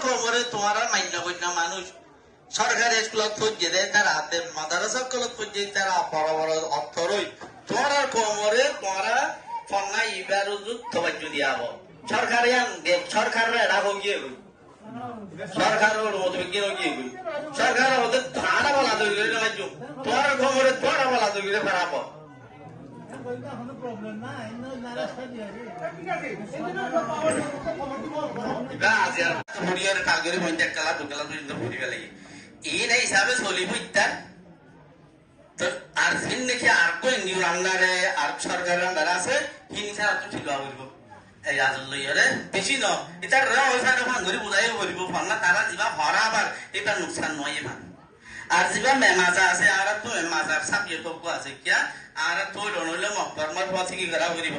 খবরে তোমার মান্য কন্য মানুষ সরকারি স্কুলত পর্যায়ে দেয় তার হাতে মাদ্রাসা স্কুলত পর্যায়ে তারা বড় বড় অর্থরই তোমার খবরে তোমারা ফন্না ইবার তবাজ্য দিয়া হব সরকারি সরকারের রাখো গিয়ে সরকারের মতো গিয়ে গিয়ে সরকারের মধ্যে ধারা বলা তৈরি রাজ্য তোমার খবরে তোমারা বলা তৈরি খারাপ এই হিসাবে চলিব ইত্যাদ আর ফিন দেখি আর কই নিউ আন্ডারে আর সরকারের আন্ডারে আছে হিংসা তো ঠিক হইব এই রাজল লইয়ারে বেশি ন এটা রে ওইখানে ভাঙরি বুঝাই হইব ফান্না তারা যিবা হরাবার এটা নুকসান নয় এবার আর যিবা মেমাজা আছে আর তো মেমাজার সাবিয়ে তো আছে কিয়া আর তো রনলে মকবরমত পথে কি করা হইব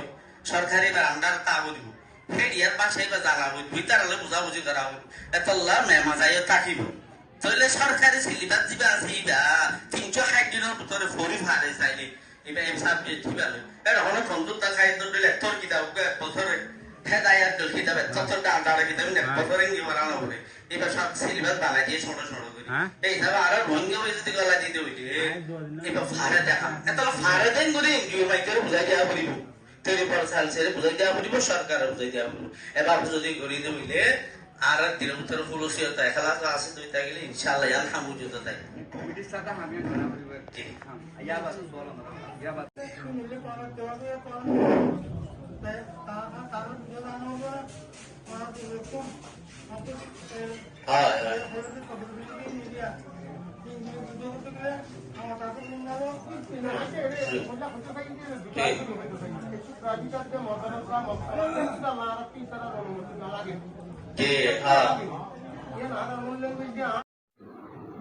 সরকারি বা আন্ডার তা হইব ফেডিয়ার পাশে বা জায়গা হইব ভিতরালে বুঝা বুঝি করা হইব এতলা মেমাজায় থাকিব তাহলে সরকারি সিলেবাস যিবা আছে ইবা 360 দিনের ভিতরে ফরি ফারে চাইলে এবার এই সাবজেক্ট দিবা এটা হলো কন্ট্রোল খাইতো দিলে তোর কিতাব বছরে হেদায়াত দল কিতাব চতুর্থ আন্ডারে কিতাব নে বছরে কি বানানো হবে এবার সব সিলেবাস বানাই দিয়ে ছোট ছোট করে এই হিসাবে আরো ভঙ্গ হয়ে যদি গলা দিতে হইতে এবার ফারে দেখা এত ফারে দেন করে এনজিও মাইকের বুঝাই দেওয়া করিব তৈরি পর সাল ছেড়ে বুঝাই দেওয়া করিব সরকার বুঝাই দেওয়া করিব এবার যদি গড়িয়ে হইলে আর দিনের ভিতরে ফুলসিয়তা খেলা আছে দুই তা গেলে ইনশাআল্লাহ ইয়ান হামুজুত তাই কমিটির সাথে আমি ধরা করিব আয়া বাস বলো না ইয়া বাস শুনলে কোন দেওয়া কোন তাই তার জানা হবে কোন দিকে হ্যাঁ হ্যাঁ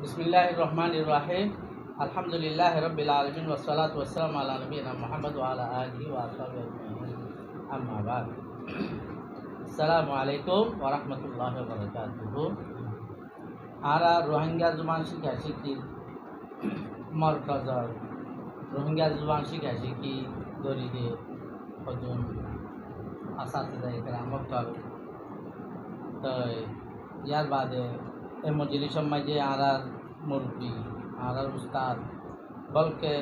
बिस्मिल्लाहिर्रहमानिर्रहीम अल्हम्दुलिल्लाहि रब्बिल आलमीन वस्सलातु वस्सलामु अला नबियिना मुहम्मद व अला आलिहि व अस्हाबिहि अजमाइन अम्मा बाद अस्सलामु अलैकुम व रहमतुल्लाहि व बाराकातुहु आरा रोहिंग्या जुबान शिक्षा शिकी मरकज रोहिंग्या जुबान शिक्षा शिकी दरिदे हजूम আসাতিজা ইকরাম মক্তব তো ইয়ার বাদে এই মজলিসের মাঝে আরার মুরব্বী আরার উস্তাদ বলকে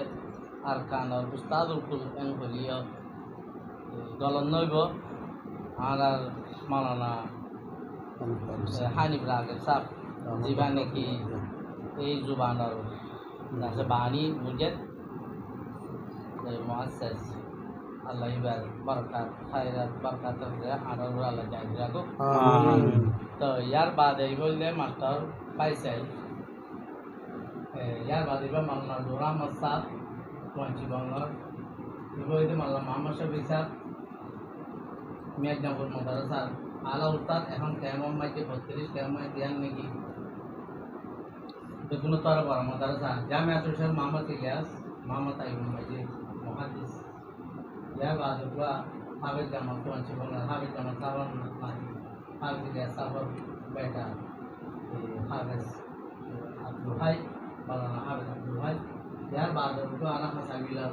আরকান আর উস্তাদুল কুল এন হলিয়া দলন নইব আরার মাওলানা হানিফ রাগের সাহ যিবা নাকি এই জুবানের নাসে বাণী মুজেদ মুআসসাস আল্লাহ ইবার বরকত খায়রাত বরকত রে আনার আল্লাহ জানি রাখো আমিন তো ইয়ার বাদে এই বললে মাস্টার পাইছাই ইয়ার বাদে বা মাওলানা নূর আহমদ সাহেব পঞ্চি বাংলার ইবইতে মাওলানা মোহাম্মদ শফি সাহেব মিয়াজনগর মাদ্রাসা আলা উস্তাদ এখন কেমন মাইকে 32 কেমন দিয়ান নাকি তো কোনো তার বড় মাদ্রাসা জামিয়াতুল শাহ মোহাম্মদ ইলিয়াস মোহাম্মদ আইয়ুব মাজিদ মুহাদ্দিস या बाद हुआ हाफिज जमात को अच्छे बोलना हाफिज जमात साहब हाफिज या साहब बेटा हाफिज अब्दुल हाई मौलाना हाफिज अब्दुल हाई यार बाद हुआ आना मसाविला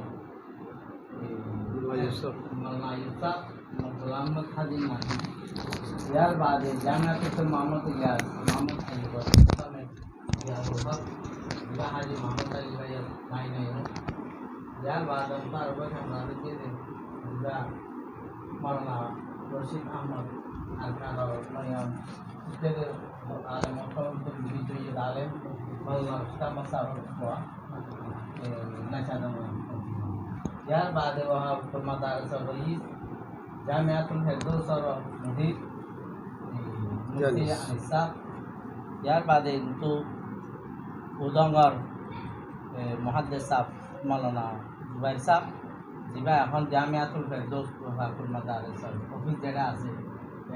मौलाना यूसुफ मौलाना खादिम माही यार बाद जामिया के मोहम्मद इलियास मोहम्मद अयूब में या हुआ हाजी मोहम्मद अली भाई भाई नहीं यार बाद उनका रुपये हमारे के juga Maulana Rashid Ahmad Arkan yang itu alim untuk video yang alim Maulana Ustaz Masar Tua nasional यार बाद वहाँ मदरसा रईस जामियातुल हिफ्ज़ और मुदीर मुफ्ती अनिसा यार बाद itu उदंगर मुहद्दिस साहब Maulana Zubair साहब যিবা এখন জামিয়াতুল ফেরদৌস ওয়াকুল মাদারিস অফিস যেটা আছে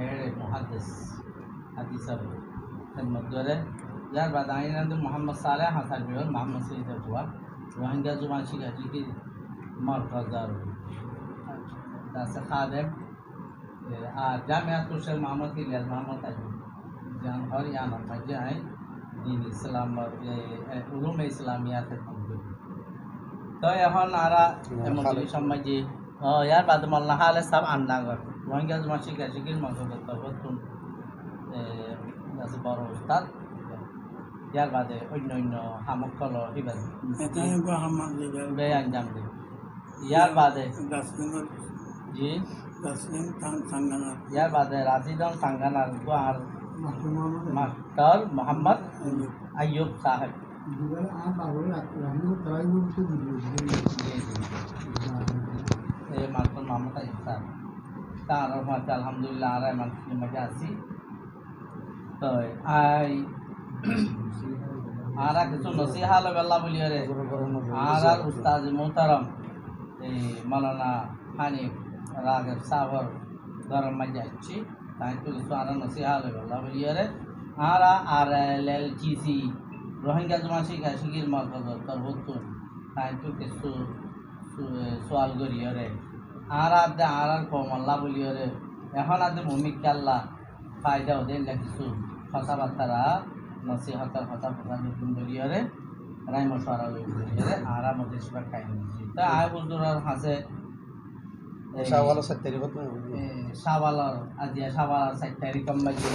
এর মুহাদ্দিস হাদিসের খেদমত করে যার বাদ আইনান্দ মোহাম্মদ সালেহ হাসান বিহর মোহাম্মদ সঈদ হুয়া রোহিঙ্গা জুবান শিক্ষা কি মারকাজার দাসে খাদেম আর জামিয়াতুল শেখ মোহাম্মদ ইলিয়াস মোহাম্মদ আইয়ুব জান হর ইয়ানা মধ্যে আই দিন ইসলাম উলুম ইসলামিয়াত তো এখন আরা মজলিস সমাজে ইয়ার বাদ মাওলানা হালে সাহেব আন্নাগর রোহিঙ্গা জমা শিক্ষা শিকির মঙ্গল তবতুন আছে বড় উস্তাদ ইয়ার বাদে অন্য অন্য সামগ্রী হিবাজ এটাই আমার লিগার বে আঞ্জাম দিন ইয়ার বাদে দাসলিঙ্গর জি দাসলিং সাঙ্গানা ইয়ার বাদে রাজিদন সাঙ্গানার গোয়ার মাস্টার মোহাম্মদ আইয়ুব সাহেব এই মাস্টার মোহাম্মদ আইয়ুব সাহেব তার মাঝে আলহামদুলিল্লাহ আর মানুষের মাঝে আছি তো আই আর কিছু নসিহা লগাল্লা বলি রে আর উস্তাদ মোহতারম এই মাওলানা হানিফ রাগেব সাহর গরম মাঝে আছি তাই তো কিছু আর নসিহা লগাল্লা বলি রে আর LLTC রোহিঙ্গা জমা শিখা শিখির মর্কজ তরবতুন তাই তো কিছু সোয়াল করি রে আর কম আল্লাহ বলি রে এখন আদে ভূমিকা আল্লাহ ফায়দা ওদের কিছু কথাবার্তারা নসিহতার কথা নতুন বলিয়ারে রাই মশারা লই বলিয়ারে আরা মধ্যে সেবা খাই নিছি তা আয় হুজুরার হাসে শাওয়াল 7 তারিখ কত শাওয়ালার আজিয়া শাওয়ালার 7 তারিখ কম মাঝে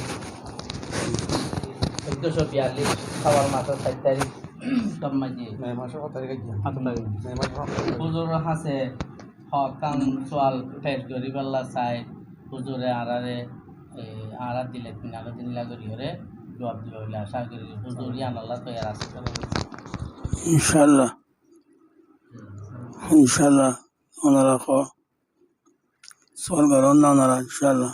1442 শাওয়াল মাসের 7 তারিখ কম মাঝে মে মাসের কত তারিখ গিয়া মে মাসের হুজুরার হাসে হকান সোয়াল ফেট গরিবাল্লা চাই হুজুরে আরারে আরা দিলে তিনালে তিনলা গরিহরে জবাব দিবে বলে আশা করি হুজুর ইয়ান আল্লাহ তৈয়ার আছে ইনশাআল্লাহ ওনারা সোয়াল করেন না ওনারা ইনশাআল্লাহ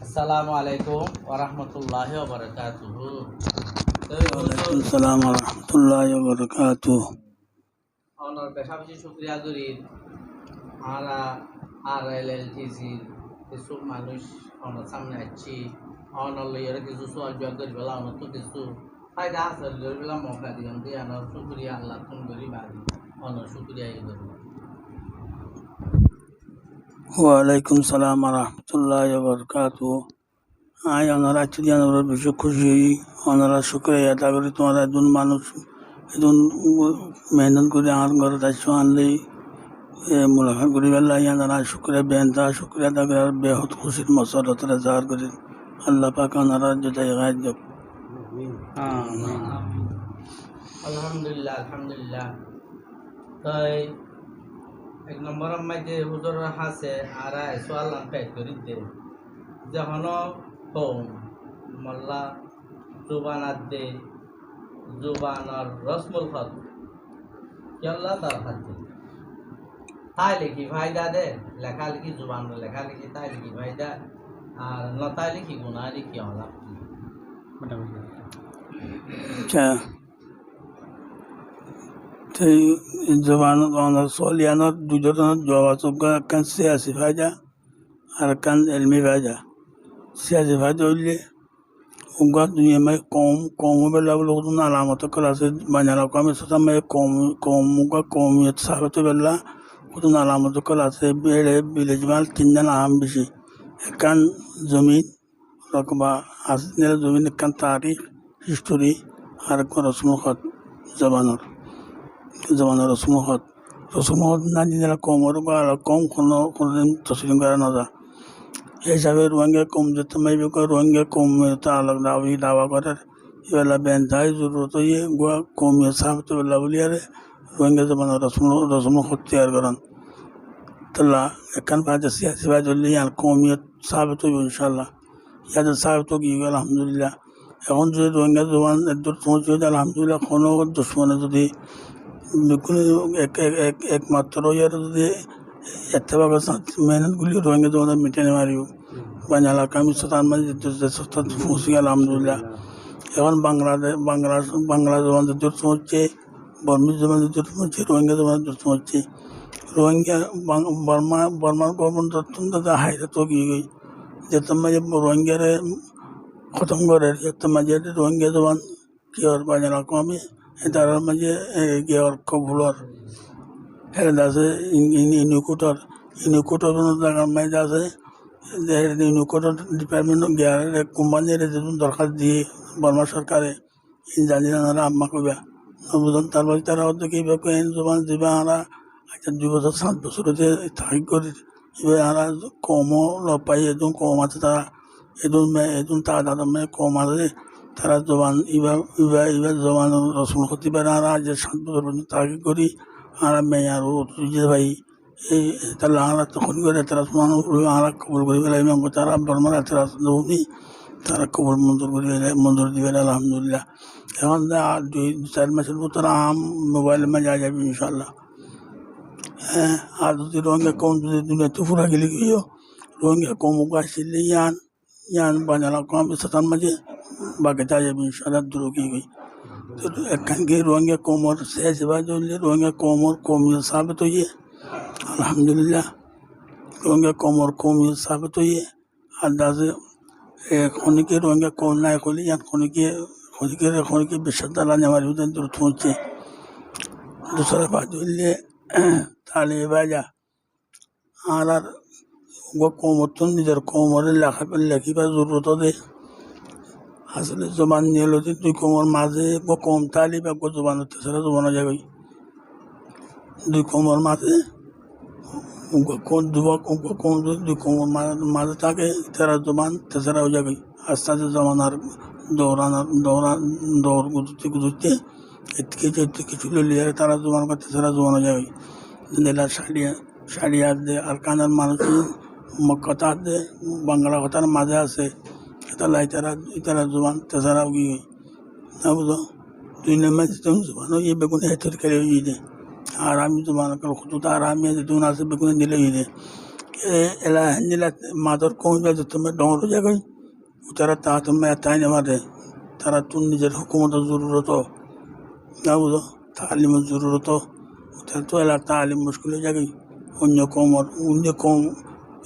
আসসালামু আলাইকুম ওয়া রাহমাতুল্লাহি ওয়া বারাকাতুহু ওয়ালাইকুম আসসালাম ওয়া রাহমাতুল্লাহি ওয়া বারাকাতুহু ওনার বেশি শুকরিয়া করি আরা RLLTC কিছু মানুষ ওনার সামনে আছি ওনার লইয়ারে কিছু সোয়াল জবাব করি বলা ওনার তো কিছু ফায়দা হাসিল করি বলা মৌকা দিলাম দিয়ে ওনার শুকরিয়া আল্লাহ তুমি করি বাদি ওনার শুকরিয়া করি ওয়ালাইকুম সালাম ওয়া রাহমাতুল্লাহি ওয়া বারাকাতুহু আই ওনারা আজকে আমরা বেশি খুশি ওনারা শুকরিয়া আদা করি তোমার একজন মানুষ একজন মেহনত করে আমার ঘরে আসছো আনলে মুলাকাত করি বেলা ওনারা শুক্রিয়া বেন্দা শুক্রিয়া আদা করে বেহত খুশির মসরত রাজার করে আল্লাহ পাক ওনারা জুদাই গায় যোগ আলহামদুলিল্লাহ আলহামদুলিল্লাহ তাই এক নম্বর মাঝে হুজুর হাসে আর সোয়াল পেট করি দে যখন কম মোল্লা জুবানাত দে জুবানার রসমুল খত কেল্লা তার হাতে তাই লিখি ফায়দা দে লেখা লিখি জুবান লেখা লিখি তাই লিখি ফায়দা আর নতাই লিখি গুণা লিখি হলাম আচ্ছা সেই জবান সোয়ালিয়ানোর দুজনের জবাব একখান সিয়াসি ফায়দা আর একখান এলমি ফায়দা সিয়াসি ফায়দা হইলে উনকা দুনিয়া में कौम बेला लोग तो अलामत कला से बना को में सोचा मैं कौम का कौमियत साबित बेला तो अलामत कला से बेड़े विलेज माल तीन जन आम बिशी एकन जमीन रकबा আসলে জমিন একখান তারিখ হিস্টোরি আর এক রসম খত জবানর রসম খত না দিলে কমর কম কোনোদিন তসলিম করা না যা এই হিসাবে রোহিঙ্গা কম যেতে মাইবে রোহিঙ্গা কমিয়ত আলাদা দাওয়া করার এবেলা বেন্ধাই জরুরত ইয়ে গোয়া কমিয়ত সাবিত বেলা বলি আরে রোহিঙ্গা জবানর রসম খত তৈয়ার করেন তাহলে একখান বাজে সিয়াসি বাজ হলে আর কমিয়ত সাবিত হইব ইনশাল্লাহ ইয়াদের সাহেব তো গিয়ে গেল আলহামদুলিল্লাহ এখন যদি রোহিঙ্গা জবান একদম পৌঁছে হয়েছে আলহামদুলিল্লাহ কোনো দুশ্মনে যদি কোনো একমাত্র ইয়ার যদি এতভাবে মেহনতগুলি রোহিঙ্গা জবান মিটানে মারিব বাঙালা কামি তার মাঝে পৌঁছে গেল আলহামদুলিল্লাহ এখন বাংলা জবান দূর পৌঁছছে বর্মী জবান দূর পৌঁছছে রোহিঙ্গা জবান দূর পৌঁছছে রোহিঙ্গা বর্মার গভর্নমেন্ট অত্যন্ত হাইরে তো গিয়ে গই যেতে মাঝে রোহিঙ্গারে খতম করে যেতে মাঝে রোহিঙ্গা জবান কিয়র বাজার কমে তার মাঝে গিয়র কবুলর হেরে আছে ইউনিকোটর জায়গার মাঝে আছে ইউনিকোটর ডিপার্টমেন্ট গিয়ারে কোম্পানির যেমন দরখাস্ত দিয়ে বর্মা সরকারে জানি না আম্মা কইবা বুঝলাম তারপরে তারা হয়তো কিবা জবান দিবা আমরা আচ্ছা 2 বছর 7 বছর থাকি করি এবার আমরা কমও পাই একদম কম আছে তারা এদুন তাদাদ মে কম আছে তারা জবান ইবার জবান রসুন হতে পারে আর আজ 7 বছর পর্যন্ত তাকে করি আর মেয়ে আর যে ভাই এই তাহলে আমরা তখন করে তারা মানুষ আমরা কবল করি বেলা ইমাম তারা বর্মার তারা নৌনি তারা কবল মঞ্জুর দিবে আলহামদুলিল্লাহ এখন 2-4 মাসের ভিতরে মোবাইলের মাঝে আ যাবে ইনশাল্লাহ। হ্যাঁ আর যদি রঙে কম যদি দুনিয়া তুফুরা গেলে গিয়েও রঙে কম আসলে ইয়ান বাজারা কম সাতান মাঝে বাকি তা যাবে ইনশাল্লাহ দূর গিয়ে গই তো এখানকে রঙে কোমর শেষ বাজলে রঙে কোমর কমিয়ে সাবিত হইয়ে আলহামদুলিল্লাহ রঙে কোমর কমিয়ে সাবিত হইয়ে আন্দাজে খনিকে রঙে কম নাই করলে ইয়ান খনিকে বিশ্ববিদ্যালয় নেওয়ার ভিতরে দূর পৌঁছে दूसरा बात ले ताले बाजा आर वो कोमतन निजर कोमर लेखी पर जरूरत दे আসলে জবান নিয়ে হলো যে 2 কোমর মাঝে গো কম তালি বা গো জবান তেসরা জবান হয়ে যাবে 2 কোমর মাঝে কোন দুবা কোন 2 কোমর মাঝে থাকে তেরা জবান তেসরা হয়ে যাবে আস্তে আস্তে জমানার দৌড় গুজুতে এদিকে চুলে লিয়ে তারা জোয়ান করতে তারা জোয়ানো যাবে জেলার শাড়িয়া দে আর কানার মানুষ কথা দে বাংলা কথার মাঝে আছে তাহলে তারা জোয়ান তেসারা গিয়ে না বুঝো 2 নেমে জোয়ানো ইয়ে বেগুনে হেতর খেলে হয়ে যায় আর আমি জোয়ান করো তো আর আমি দুন আছে বেগুনে দিলে হয়ে যায় এলা নিলা মাদর কমবে যে তুমি ডর যাবে তারা তা তুমি তাই নেমারে তারা তুন নিজের হুকুমতের জরুরত না বুঝো তালিমের জরুরত তো এলার তালিম মুশকিল হয়ে যাবে অন্য কম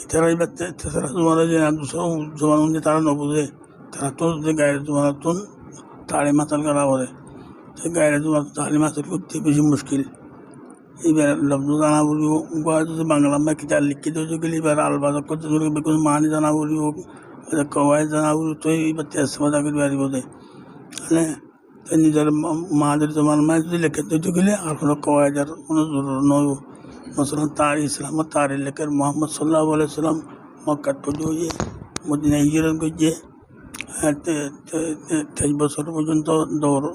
তারা এবার তেসরা জোয়ানো যে দুশো জোয়ানো যে তারা ন বুঝে তারা তো যে গায়ের জোয়ানো তো তালি মাতাল করা বলে সেই গায়ের জোয়ানো তালি মাতাল করতে বেশি মুশকিল এবার লব্ধ জানা বলিব যদি বাংলা মা কিতাব লিখিত গেলে এবার আলবাজা করতে বেগুন মানি জানা বলিব কবাই জানা বলি তো এবার তেজবাজা করে বাড়িব দে হ্যাঁ নিজের মাদের জমান মায় যদি লেখে তৈরি গেলে আর কোনো কওয়াইদার কোনো জরুর নয় মসলান তার ইসলামত তার লেখের মোহাম্মদ সাল্লাহ আলাইসাল্লাম মক্কাত পৌঁছে মদিনা হিজরত করছে 23 বছর পর্যন্ত দৌড়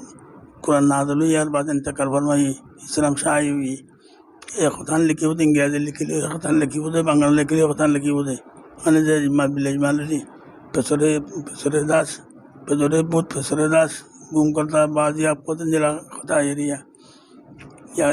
কোরআন নাযিল হয়ে আর বাদ ইন্তেকাল ফরমাই ইসলাম শাহী হয়ে একথান লিখিব ইংরেজি লিখিলে একথান লিখিব বাংলা লিখিলে একথান লিখিব মানে যে ইজমালি পেছরে দাস পেছরে বুধ পেছরে দাস गुम करता बाजी आपको तो जिला खता एरिया या